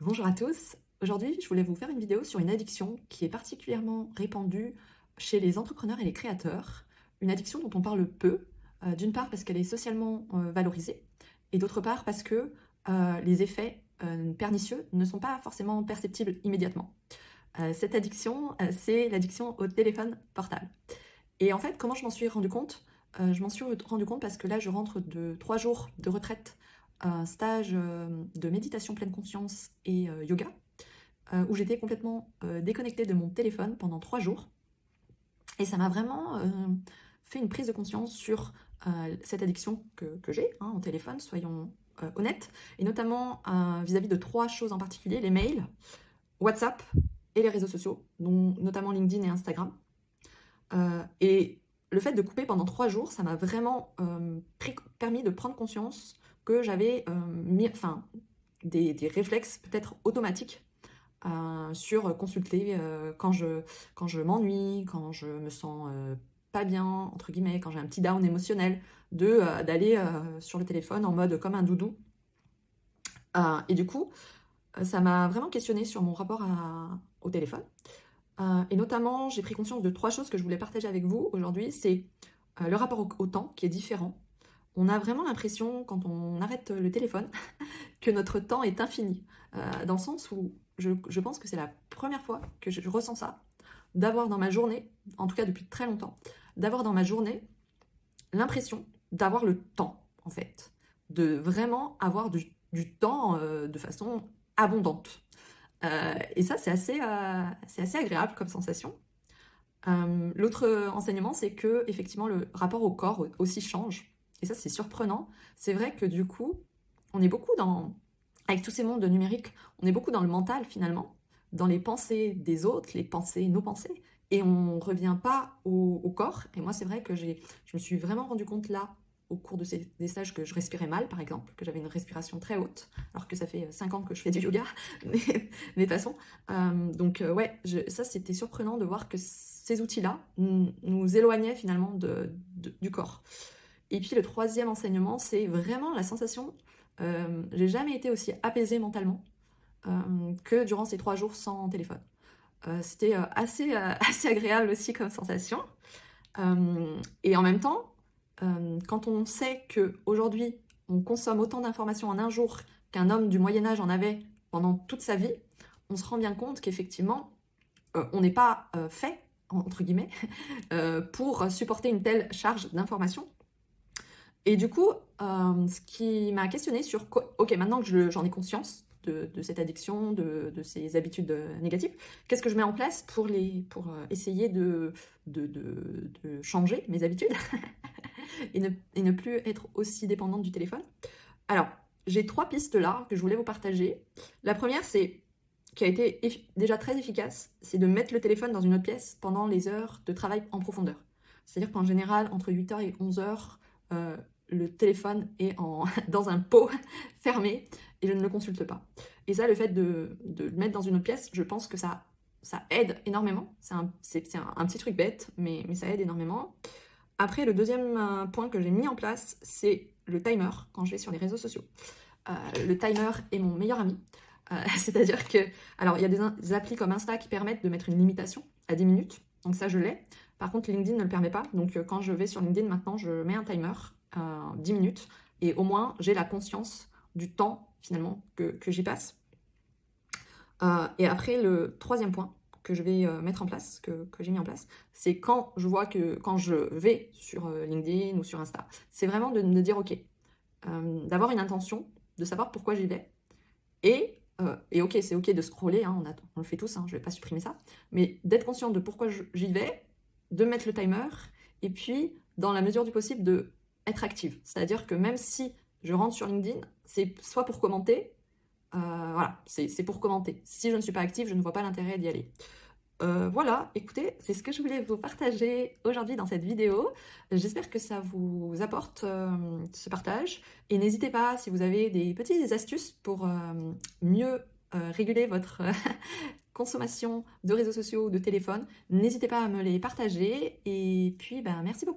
Bonjour à tous. Aujourd'hui, je voulais vous faire une vidéo sur une addiction qui est particulièrement répandue chez les entrepreneurs et les créateurs. Une addiction dont on parle peu, d'une part parce qu'elle est socialement valorisée, et d'autre part parce que les effets pernicieux ne sont pas forcément perceptibles immédiatement. Cette addiction, c'est l'addiction au téléphone portable. Et en fait, comment je m'en suis rendu compte? Je m'en suis rendu compte parce que là, je rentre de 3 jours de retraite, un stage de méditation pleine conscience et yoga, où j'étais complètement déconnectée de mon téléphone pendant 3 jours. Et ça m'a vraiment fait une prise de conscience sur cette addiction que j'ai au téléphone, soyons honnêtes, et notamment vis-à-vis de 3 choses en particulier, les mails, WhatsApp et les réseaux sociaux, dont notamment LinkedIn et Instagram. Et le fait de couper pendant 3 jours, ça m'a vraiment permis de prendre conscience que j'avais des réflexes peut-être automatiques sur consulter quand je m'ennuie, quand je me sens pas bien, entre guillemets, quand j'ai un petit down émotionnel, d'aller sur le téléphone en mode comme un doudou. Et du coup, ça m'a vraiment questionnée sur mon rapport au téléphone. Et notamment, j'ai pris conscience de 3 choses que je voulais partager avec vous aujourd'hui. C'est le rapport au temps qui est différent. On a vraiment l'impression, quand on arrête le téléphone, que notre temps est infini. Dans le sens où je pense que c'est la première fois que je ressens ça, d'avoir dans ma journée, en tout cas depuis très longtemps, d'avoir dans ma journée l'impression d'avoir le temps, en fait. De vraiment avoir du temps de façon abondante. Et ça, c'est assez agréable comme sensation. L'autre enseignement, c'est que effectivement le rapport au corps aussi change. Et ça, c'est surprenant. C'est vrai que du coup, on est beaucoup avec tous ces mondes numériques, on est beaucoup dans le mental finalement, dans les pensées des autres, nos pensées, et on ne revient pas au corps. Et moi, c'est vrai que je me suis vraiment rendu compte là, au cours de des stages, que je respirais mal, par exemple, que j'avais une respiration très haute, alors que ça fait 5 ans que je fais du yoga, mais passons. Ouais, ça c'était surprenant de voir que ces outils-là nous éloignaient finalement du corps. Et puis le troisième enseignement, c'est vraiment la sensation, j'ai jamais été aussi apaisée mentalement que durant ces 3 jours sans téléphone. C'était assez agréable aussi comme sensation. Et en même temps, quand on sait qu'aujourd'hui, on consomme autant d'informations en un jour qu'un homme du Moyen-Âge en avait pendant toute sa vie, on se rend bien compte qu'effectivement, on n'est pas fait, entre guillemets, pour supporter une telle charge d'informations. Et du coup, ce qui m'a questionné sur, ok, maintenant que j'en ai conscience de cette addiction, de ces habitudes négatives, qu'est-ce que je mets en place pour essayer de changer mes habitudes et ne plus être aussi dépendante du téléphone? Alors, j'ai 3 pistes là que je voulais vous partager. La première, qui a été déjà très efficace, c'est de mettre le téléphone dans une autre pièce pendant les heures de travail en profondeur. C'est-à-dire qu'en général, entre 8h et 11h, le téléphone est dans un pot fermé et je ne le consulte pas. Et ça, le fait de le mettre dans une autre pièce, je pense que ça aide énormément. C'est un petit truc bête, mais ça aide énormément. Après, le deuxième point que j'ai mis en place, c'est le timer quand je vais sur les réseaux sociaux. Le timer est mon meilleur ami. C'est-à-dire que, alors il y a des applis comme Insta qui permettent de mettre une limitation à 10 minutes, donc ça je l'ai. Par contre, LinkedIn ne le permet pas, donc quand je vais sur LinkedIn maintenant, je mets un timer 10 minutes, et au moins j'ai la conscience du temps finalement que j'y passe. Et après, le troisième point que je vais mettre en place, que j'ai mis en place, c'est quand je vais sur LinkedIn ou sur Insta, c'est vraiment de me dire ok, d'avoir une intention, de savoir pourquoi j'y vais, et ok, c'est ok de scroller, hein, on le fait tous, hein, je vais pas supprimer ça, mais d'être conscient de pourquoi j'y vais, de mettre le timer, et puis, dans la mesure du possible, de être active. C'est-à-dire que même si je rentre sur LinkedIn, c'est soit pour commenter, voilà, c'est pour commenter. Si je ne suis pas active, je ne vois pas l'intérêt d'y aller. Voilà, écoutez, c'est ce que je voulais vous partager aujourd'hui dans cette vidéo. J'espère que ça vous apporte ce partage. Et n'hésitez pas, si vous avez des petites astuces pour mieux réguler votre consommation de réseaux sociaux ou de téléphone, n'hésitez pas à me les partager. Et puis, ben, merci beaucoup.